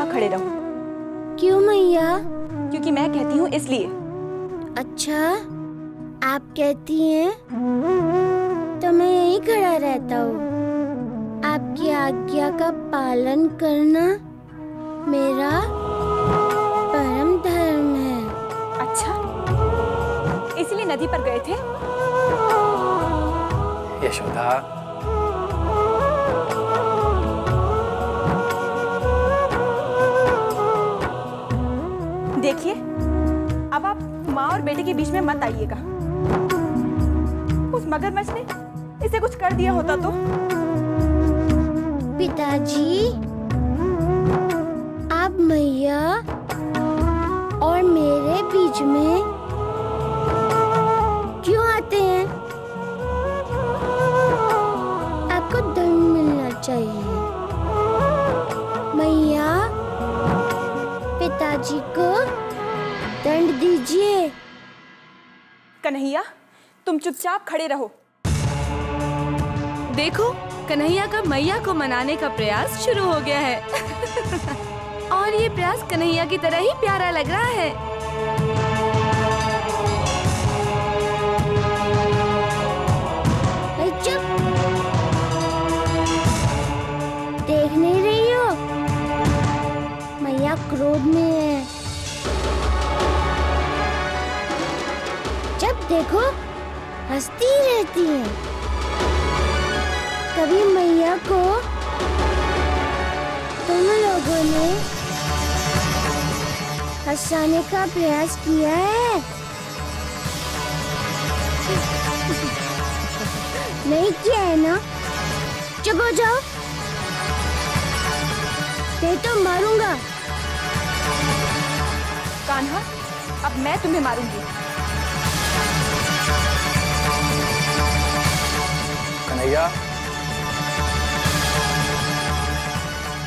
चुपचाप खड़े रहो। क्यों मैया? क्योंकि मैं कहती हूँ इसलिए। अच्छा, आप कहती हैं तो मैं यहीं खड़ा रहता हूँ। आपकी आज्ञा का पालन करना मेरा परम धर्म है। अच्छा, इसलिए नदी पर गए थे? यशोदा, देखिए, अब आप माँ और बेटे के बीच में मत आइएगा। उस मगरमच्छ ने इसे कुछ कर दिया होता तो? पिताजी, आप मैया और मेरे बीच में क्यों आते हैं? आपको दंड मिलना चाहिए। मैया, पिताजी को दंड दीजिए। कन्हैया, तुम चुपचाप खड़े रहो। देखो, कन्हैया का मैया को मनाने का प्रयास शुरू हो गया है। और ये प्रयास कन्हैया की तरह ही प्यारा लग रहा है। चुप! देख नहीं रही हो? मैया क्रोध में है। जब देखो हंसती रहती है। कभी मैया को तुम लोगों ने हंसाने का प्रयास किया है? नहीं किया है ना? चुप हो जाओ, नहीं तो मारूंगा। कान्हा, अब मैं तुम्हें मारूंगी। कन्हैया,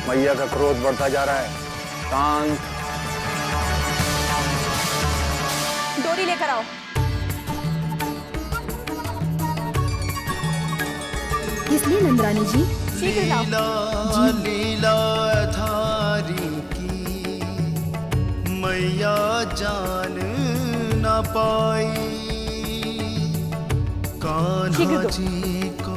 मैया का क्रोध बढ़ता जा रहा है। शांत। डोरी लेकर आओ। इसलिए नंदरानी जी, शीघ्र लाओ। लीला धारी की मैया जान न पाई, कान्हा जी को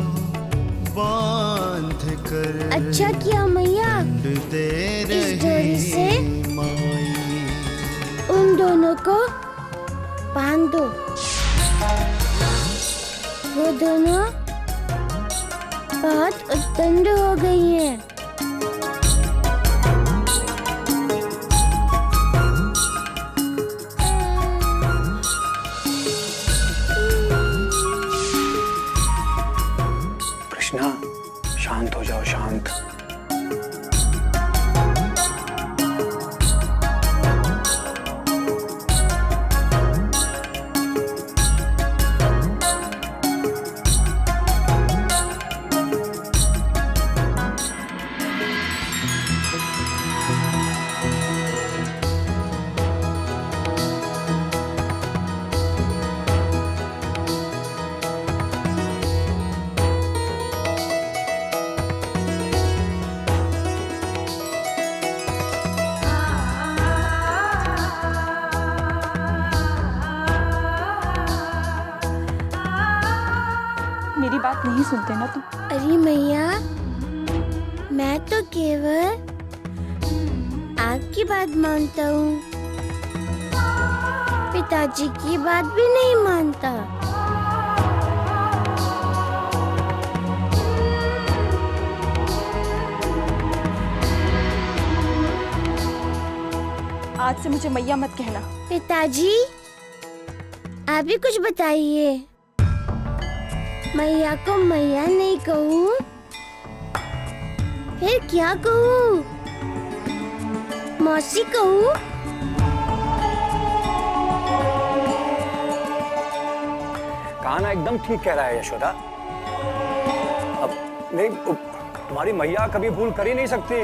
बांध कर अच्छा किया मैया, दे इस डोरी से माई। उन दोनों को बांध दो। वो दोनों बहुत उद्दंड हो गई हैं। कृष्णा, शांत हो जाओ, शांत। मेरी बात नहीं सुनते ना तुम? अरे मैया, मैं तो केवल आपकी बात मानता हूँ, पिताजी की बात भी नहीं मानता। आज से मुझे मैया मत कहना। पिताजी, आप भी कुछ बताइए। मैया को मैया नहीं कहूँ, फिर क्या कहूँ? मौसी कहूँ? कान्हा एकदम ठीक कह रहा है यशोदा। अब नहीं, तुम्हारी मैया कभी भूल कर ही नहीं सकती।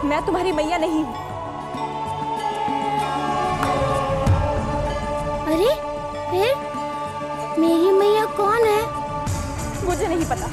मैं तुम्हारी मैया नहीं हूँ। अरे, फिर मेरी मैया कौन है? मुझे नहीं पता।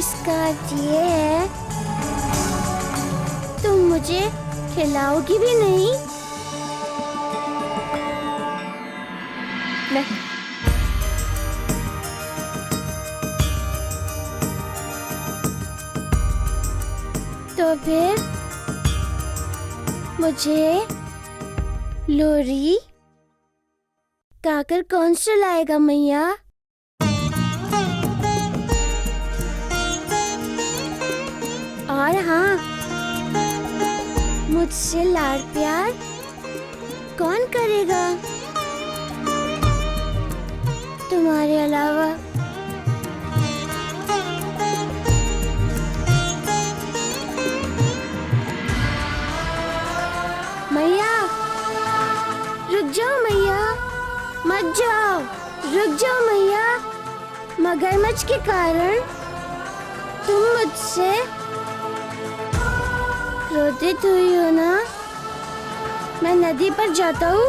इसका अर्थ ये है तुम मुझे खिलाओगी भी नहीं? नहीं। तो फिर मुझे लोरी गाकर कौन सुलाएगा मैया? और हाँ, मुझसे लाड़ प्यार कौन करेगा तुम्हारे अलावा? मैया, रुक जाओ मैया, मत जाओ, रुक जाओ मैया। मगरमच्छ के कारण तुम मुझसे क्रोधित हुई हो ना? मैं नदी पर जाता हूँ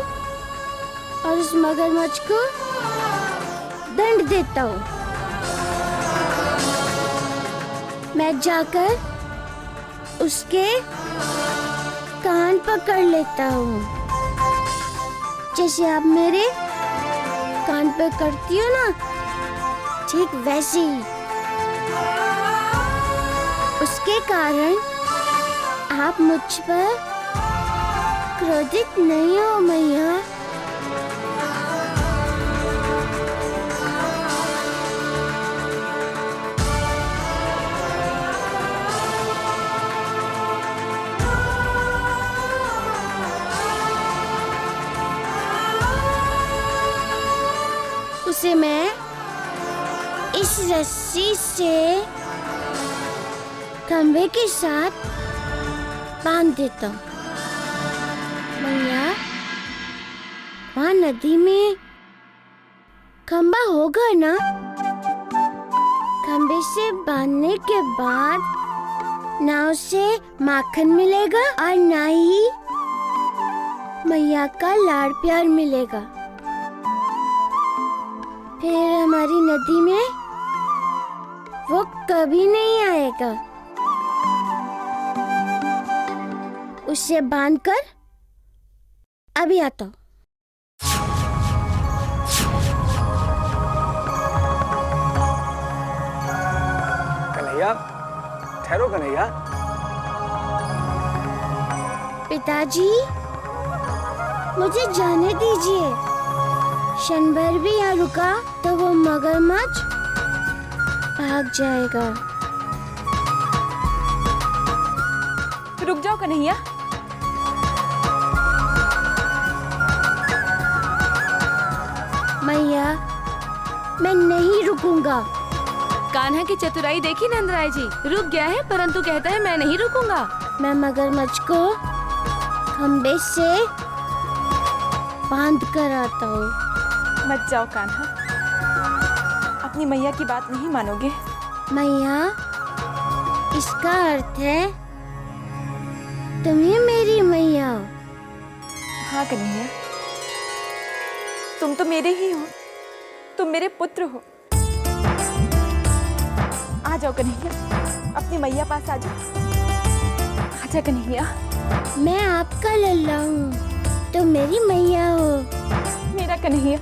और उस मगरमच्छ को दंड देता हूँ। मैं जाकर उसके कान पकड़ लेता हूँ, जैसे आप मेरे कान पे करती हो ना, ठीक वैसे ही। उसके कारण आप मुझ पर क्रोधित नहीं हो मैया। उसे मैं इस रस्सी से खंभे के साथ बांध देता हूँ। मैया, वहाँ नदी में खंभा होगा ना? खंभे से बांधने के बाद ना उसे माखन मिलेगा और ना ही मैया का लाड़ प्यार मिलेगा। फिर हमारी नदी में वो कभी नहीं आएगा। उसे बांधकर अभी आता हूँ। कन्हैया, ठहरो कन्हैया। पिताजी, मुझे जाने दीजिए। क्षण भर भी यहाँ रुका तो वो मगरमच्छ भाग जाएगा। रुक जाओ कन्हैया। मैया, मैं नहीं रुकूंगा। कान्हा की चतुराई देखी नंदराय जी, रुक गया है परंतु कहता है मैं नहीं रुकूंगा। मैं मगरमच्छ को खंबे से बांध कर आता हूँ। मत जाओ कान्हा, अपनी मैया की बात नहीं मानोगे। मैया, इसका अर्थ है तुम ही मेरी मैया हो। हाँ कन्हैया, तुम तो मेरे ही हो, तुम मेरे पुत्र हो। आ जाओ कन्हैया, अपनी मैया पास आ जाओ। आजा कन्हैया। मैं आपका लल्ला हूँ, तुम मेरी मैया हो। मेरा कन्हैया।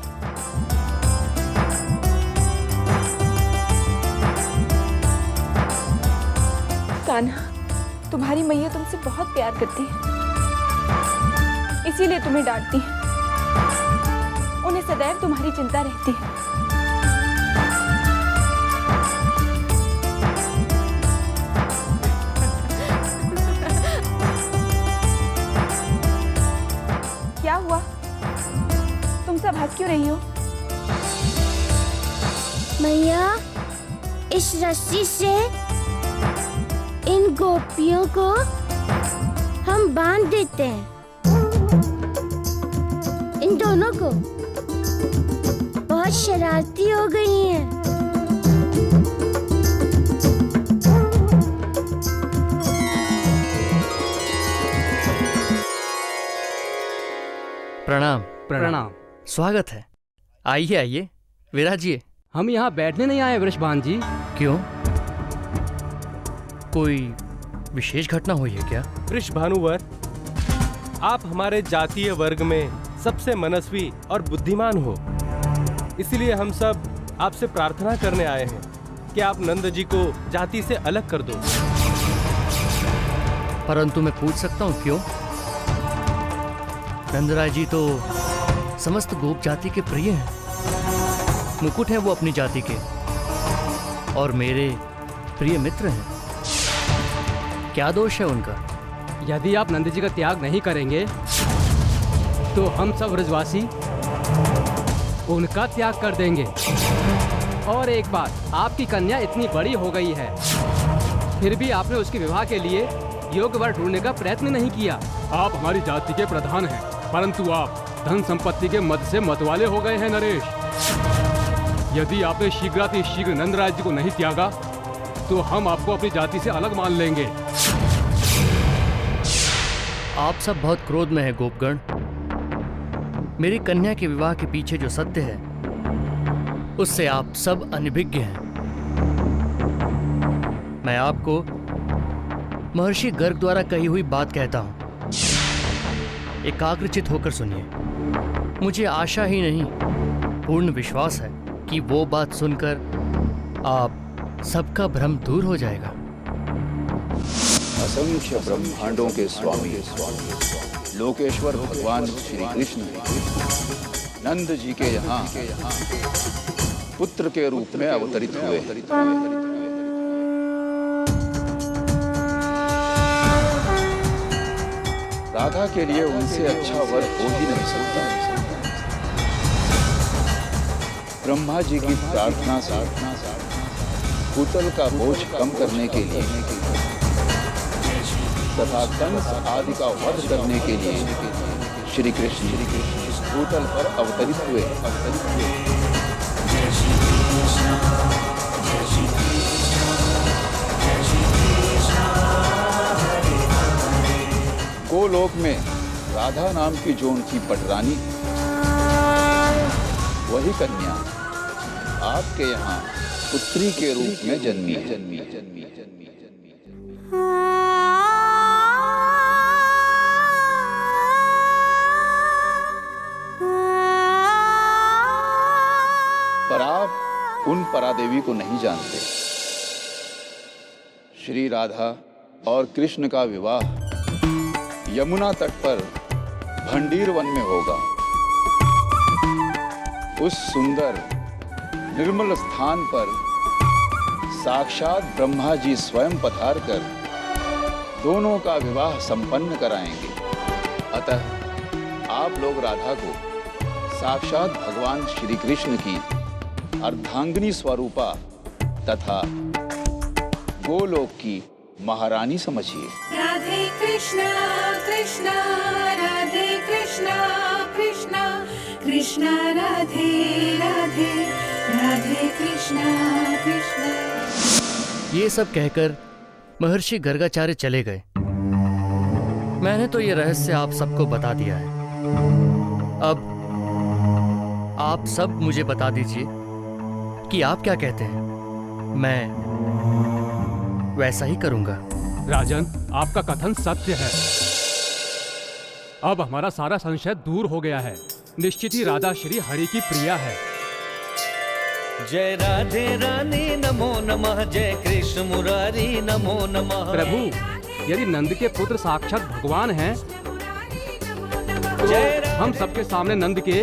कान्हा, तुम्हारी मैया तुमसे बहुत प्यार करती है, इसीलिए तुम्हें डांटती है। उन्हें सदैव तुम्हारी चिंता रहती है। क्या हुआ? तुम सब हंस क्यों रही हो? मैया, इस रस्सी से इन गोपियों को हम बांध देते हैं। इन दोनों को बहुत शरारती हो गई हैं। प्रणाम। प्रणाम। स्वागत है। आइए आइए, विराजिए। हम यहाँ बैठने नहीं आए वृषभान जी। क्यों? कोई विशेष घटना हुई है क्या? वृषभानुवर, आप हमारे जातीय वर्ग में सबसे मनस्वी और बुद्धिमान हो, इसलिए हम सब आपसे प्रार्थना करने आए हैं कि आप नंद जी को जाति से अलग कर दो। परंतु मैं पूछ सकता हूँ क्यों? नंदराय जी तो समस्त गोप जाति के प्रिय हैं। मुकुट है वो अपनी जाति के और मेरे प्रिय मित्र हैं। क्या दोष है उनका? यदि आप नंद जी का त्याग नहीं करेंगे तो हम सब ब्रजवासी उनका त्याग कर देंगे। और एक बात, आपकी कन्या इतनी बड़ी हो गई है, फिर भी आपने उसके विवाह के लिए योग्य वर ढूंढने का प्रयत्न नहीं किया। आप हमारी जाति के प्रधान हैं, परंतु आप धन संपत्ति के मद से मतवाले हो गए हैं नरेश। यदि आपने शीघ्र नंदराज जी को नहीं त्यागा तो हम आपको अपनी जाति से अलग मान लेंगे। आप सब बहुत क्रोध में हैं गोपगण। मेरी कन्या के विवाह के पीछे जो सत्य है उससे आप सब अनभिज्ञ हैं। मैं आपको महर्षि गर्ग द्वारा कही हुई बात कहता हूं, एकाग्रचित होकर सुनिए। मुझे आशा ही नहीं, पूर्ण विश्वास है कि वो बात सुनकर आप सबका भ्रम दूर हो जाएगा। असंख्य ब्रह्मांडों के स्वामी लोकेश्वर भगवान श्री कृष्ण नंद जी के यहाँ पुत्र के रूप में अवतरित हुए। राधा के लिए उनसे अच्छा वर हो ही नहीं सकता। ब्रह्मा जी की प्रार्थना से पुतल का बोझ कम करने के लिए तथा कंस आदि का वध करने के लिए श्री कृष्ण भूतल पर अवतरित हुए। गोलोक में राधा नाम की जो उनकी पटरानी, वही कन्या आपके यहाँ पुत्री के रूप में जन्मी। पर आप उन परादेवी को नहीं जानते। श्री राधा और कृष्ण का विवाह यमुना तट पर भंडीर वन में होगा। उस सुंदर निर्मल स्थान पर साक्षात ब्रह्मा जी स्वयं पधार कर दोनों का विवाह संपन्न कराएंगे। अतः आप लोग राधा को साक्षात भगवान श्री कृष्ण की अर्धांगिनी स्वरूपा तथा गोलोक की महारानी समझिए। राधे कृष्णा कृष्णा राधे कृष्णा कृष्णा कृष्णा राधे राधे राधे कृष्णा कृष्णा। ये सब कहकर महर्षि गर्गाचार्य चले गए। मैंने तो ये रहस्य आप सबको बता दिया है। अब आप सब मुझे बता दीजिए कि आप क्या कहते हैं। मैं वैसा ही करूंगा। राजन, आपका कथन सत्य है। अब हमारा सारा संशय दूर हो गया है। निश्चित ही राधा श्री हरि की प्रिया है। जय राधे रानी नमो नमः, जय कृष्ण मुरारी नमो नमः। प्रभु, यदि नंद के पुत्र साक्षात भगवान हैं, तो हम सबके सामने नंद के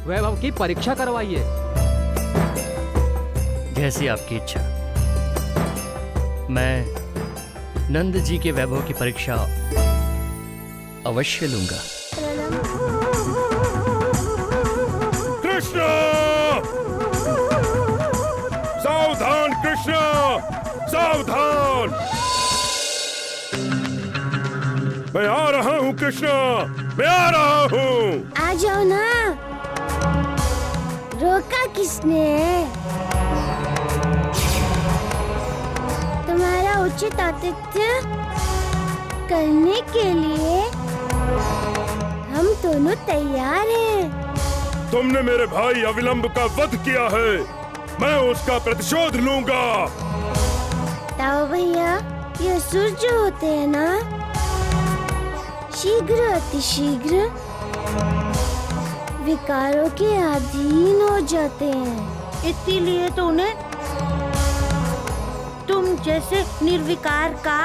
वैभव की परीक्षा करवाइए। जैसी आपकी इच्छा। मैं नंद जी के वैभव की परीक्षा अवश्य लूंगा। कृष्ण, सावधान कृष्ण, सावधान। मैं आ रहा हूँ कृष्ण, मैं आ रहा हूँ। आ जाओ ना, रोका किसने? तुम्हारा उचित आतिथ्य करने के लिए हम दोनों तैयार हैं। तुमने मेरे भाई अविलंब का वध किया है, मैं उसका प्रतिशोध लूंगा। ताऊ भैया, ये असुर जो होते हैं ना, शीघ्र अतिशीघ्र विकारों के अधीन हो जाते हैं। इसीलिए तो उन्हें तुम जैसे निर्विकार का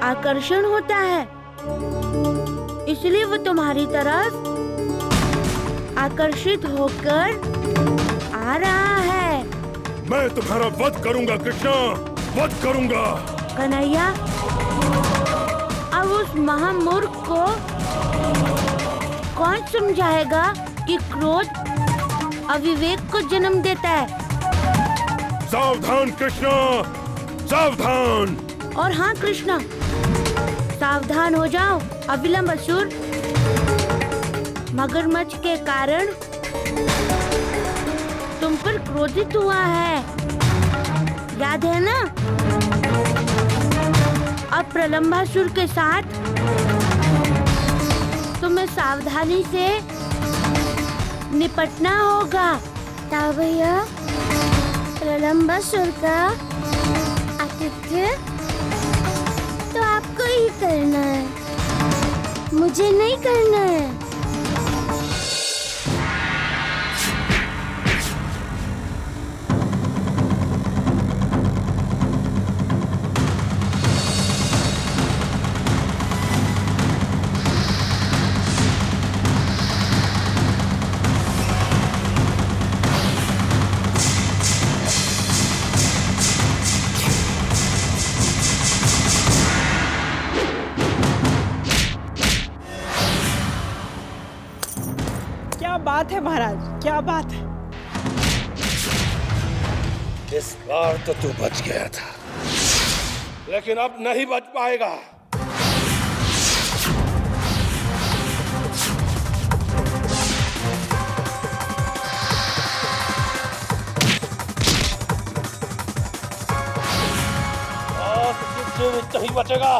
आकर्षण होता है, इसलिए वो तुम्हारी तरफ आकर्षित होकर आ रहा है। मैं तुम्हारा वध करूंगा कृष्णा, वध करूंगा। कन्हैया, अब उस महामूर्ख को कौन समझाएगा कि क्रोध अविवेक को जन्म देता है। सावधान कृष्णा, सावधान। और हाँ कृष्णा, सावधान हो जाओ। अविलंब असुर मगरमच्छ के कारण तुम पर क्रोधित हुआ है, याद है ना? अब प्रलंबासुर के साथ तुम्हें सावधानी से निपटना होगा। ताऊ भैया, प्रलंबासुर का आतिथ्य तो आपको ही करना है, मुझे नहीं करना है। बात है महाराज, क्या बात है? इस बार तो तू बच गया था, लेकिन अब नहीं बच पाएगा। नहीं बचेगा।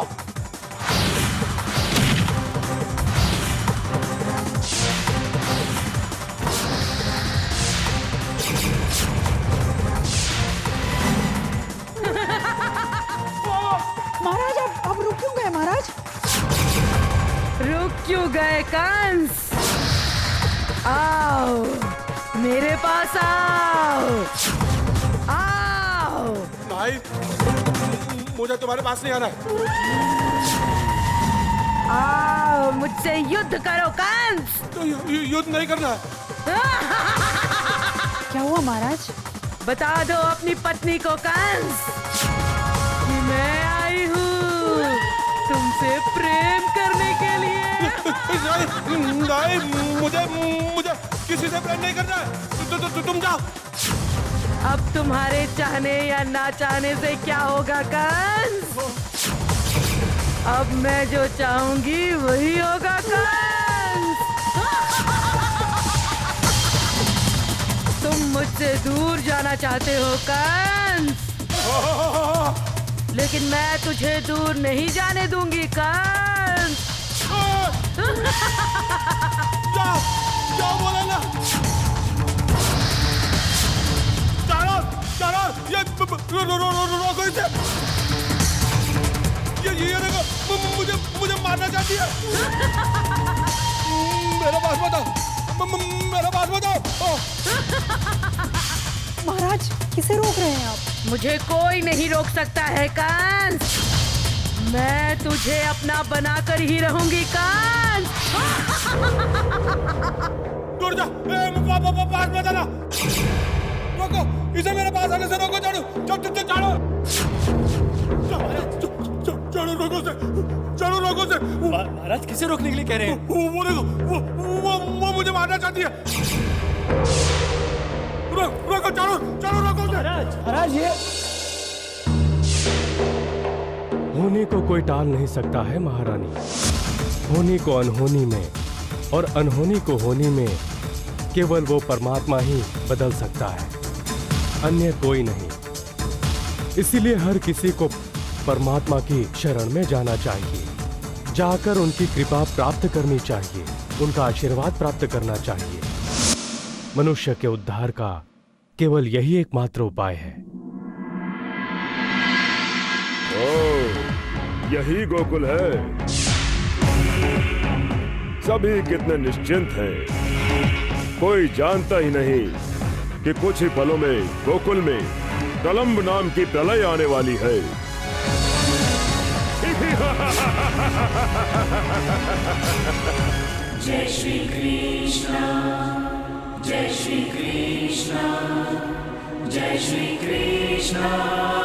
महाराज, अब रुक क्यों गए महाराज? रुक क्यों गए कंस? आओ मेरे पास आओ, आओ। नहीं, मुझे तुम्हारे पास नहीं आना है। आओ मुझसे युद्ध करो कंस। तो युद्ध नहीं करना है। क्या हुआ महाराज? बता दो अपनी पत्नी को कंस कि मैं आई हूँ तुमसे प्रेम करने के लिए। नहीं, मुझे किसी से प्रेम नहीं करना है। तुम जाओ। अब तुम्हारे चाहने या ना चाहने से क्या होगा कंस? अब मैं जो चाहूंगी वही होगा कंस। तुम मुझसे दूर जाना चाहते हो कंस, लेकिन मैं तुझे दूर नहीं जाने दूंगी कंस। जाओ बोला ना। ये रोको इसे। ये देखो, मुझे मारना चाहती है। मेरे पास बताओ। महाराज, किसे रोक रहे हैं आप? मुझे कोई नहीं रोक सकता है कंस। मैं तुझे अपना बनाकर ही रहूंगी कंस। दूर जा, पास में जाना। रोको, इसे मेरे पास आने से रोको। चलो रोको से। महाराज किसे रोकने के लिए कह रहे हैं? वो देखो, वो मुझे मारना चाहती है। रोको, चलो रोको से। महाराज ये होने को कोई टाल नहीं सकता है महारानी। होने को अनहोनी में और अनहोनी को होने में केवल वो परमात्मा ही बदल सकता है, अन्य कोई नहीं। इसीलिए हर किसी को परमात्मा की शरण में जाना चाहिए, जाकर उनकी कृपा प्राप्त करनी चाहिए, उनका आशीर्वाद प्राप्त करना चाहिए। मनुष्य के उद्धार का केवल यही एकमात्र उपाय है। यही गोकुल है। सभी कितने निश्चिंत हैं। कोई जानता ही नहीं कि कुछ ही पलों में गोकुल में प्रलंब नाम की प्रलय आने वाली है। जय श्री कृष्ण, जय श्री कृष्ण, जय श्री कृष्ण।